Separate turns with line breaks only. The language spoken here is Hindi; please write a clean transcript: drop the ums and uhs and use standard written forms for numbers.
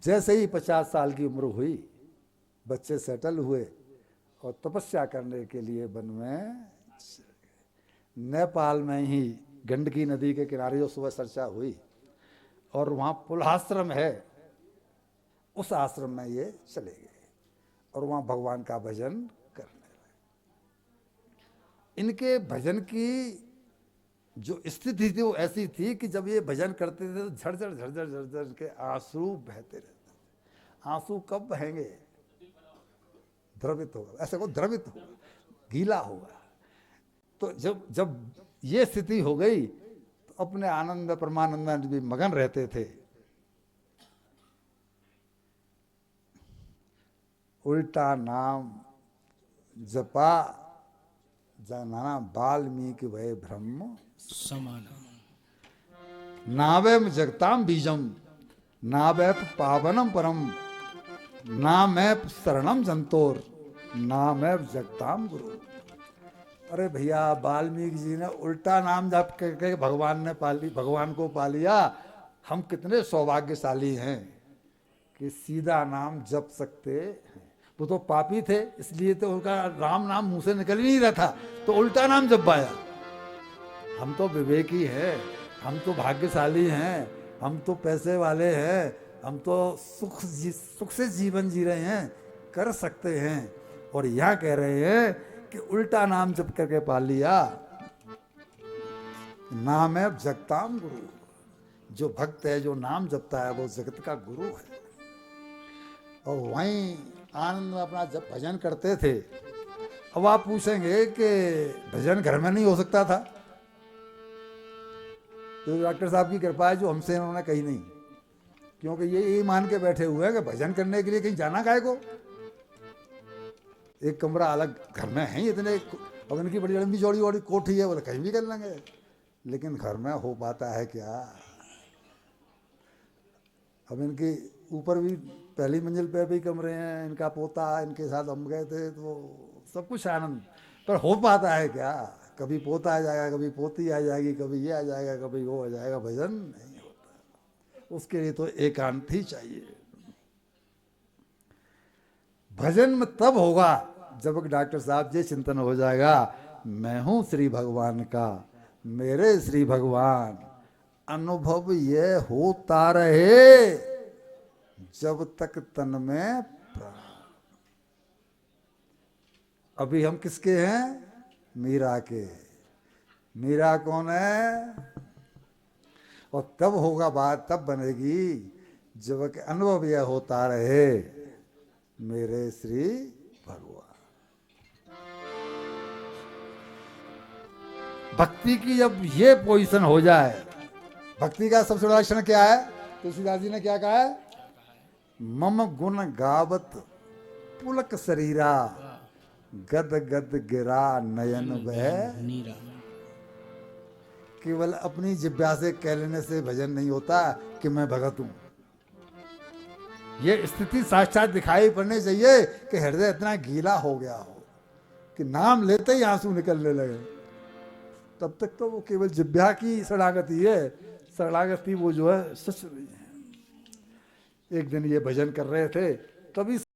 जैसे ही 50 साल की उम्र हुई, बच्चे सेटल हुए और तपस्या करने के लिए वन में नेपाल में ही गंडकी नदी के किनारे जो सुबह चर्चा हुई, और वहाँ पुलाश्रम है, उस आश्रम में ये चले गए और वहाँ भगवान का भजन करने लगे। इनके भजन की जो स्थिति थी वो ऐसी थी कि जब ये भजन करते थे तो झरझर झरझर झरझर के आंसू बहते रहते थे। आंसू कब बहेंगे? द्रवित होगा, ऐसे को द्रवित होगा, गीला होगा। तो जब जब ये स्थिति हो गई तो अपने आनंद परमानंद में भी मगन रहते थे। उल्टा नाम जपा जाना वाल्मीकि वै ब्रह्म
समान
नावेम जगताम बीजम नावैप पावनम परम नामैप शरणम जंतोर नामैप जगताम गुरु। अरे भैया, वाल्मीकि जी ने उल्टा नाम जप करके भगवान को पा लिया। हम कितने सौभाग्यशाली हैं कि सीधा नाम जप सकते हैं। वो तो पापी थे, इसलिए तो उनका राम नाम मुंह से निकल ही नहीं रहा था, तो उल्टा नाम जप पाया। हम तो विवेकी हैं, हम तो भाग्यशाली हैं, हम तो पैसे वाले हैं, हम तो सुख से जीवन जी रहे हैं, कर सकते हैं। और यह कह रहे हैं कि उल्टा नाम जप करके पा लिया। नाम है जगताम गुरु। जो भक्त है, जो नाम जपता है, वो जगत का गुरु है। और वहीं आनंद में अपना जब भजन करते थे। अब आप पूछेंगे कि भजन घर में नहीं हो सकता था? तो डॉक्टर साहब की कृपा है जो हमसे इन्होंने कही नहीं, क्योंकि ये मान के बैठे हुए हैं कि भजन करने के लिए कहीं जाना काहे को। एक कमरा अलग घर में है इतने, अब इनकी बड़ी लंबी चौड़ी वाली कोठी है, बोले कहीं भी कर लेंगे। लेकिन घर में हो पाता है क्या? अब इनके ऊपर भी पहली मंजिल पे भी कमरे हैं, इनका पोता इनके साथ हम गए थे, तो सब कुछ आनंद, पर हो पाता है क्या? कभी पोता आ जाएगा, कभी पोती आ जाएगी, कभी ये आ जाएगा, कभी वो आ जाएगा। भजन नहीं होता, उसके लिए तो एकांत ही चाहिए। भजन में तब होगा जब डॉक्टर साहब जी चिंतन हो जाएगा, मैं हूं श्री भगवान का, मेरे श्री भगवान। अनुभव ये होता रहे जब तक तन में प्राण। अभी हम किसके हैं? मीरा के। मीरा कौन है? और तब होगा बात, तब बनेगी जब अनुभव यह होता रहे, मेरे श्री भगवान। भक्ति की जब ये पोजीशन हो जाए, भक्ति का सबसे बड़ा लक्षण क्या है? तुलसीदास जी ने क्या कहा है? मम गुण गावत पुलक शरीरा गद गद गिरा नयन वह
नीरा।
केवल अपनी जिब्या से कह लेने से भजन नहीं होता कि मैं भगत हूं। ये स्थिति साक्षात दिखाई पड़नी चाहिए कि हृदय इतना गीला हो गया हो कि नाम लेते ही आंसू निकलने लगे। तब तक तो वो केवल जिब्या की शरणागति है, शरणागति वो जो है सच नहीं है। एक दिन ये भजन कर रहे थे, तभी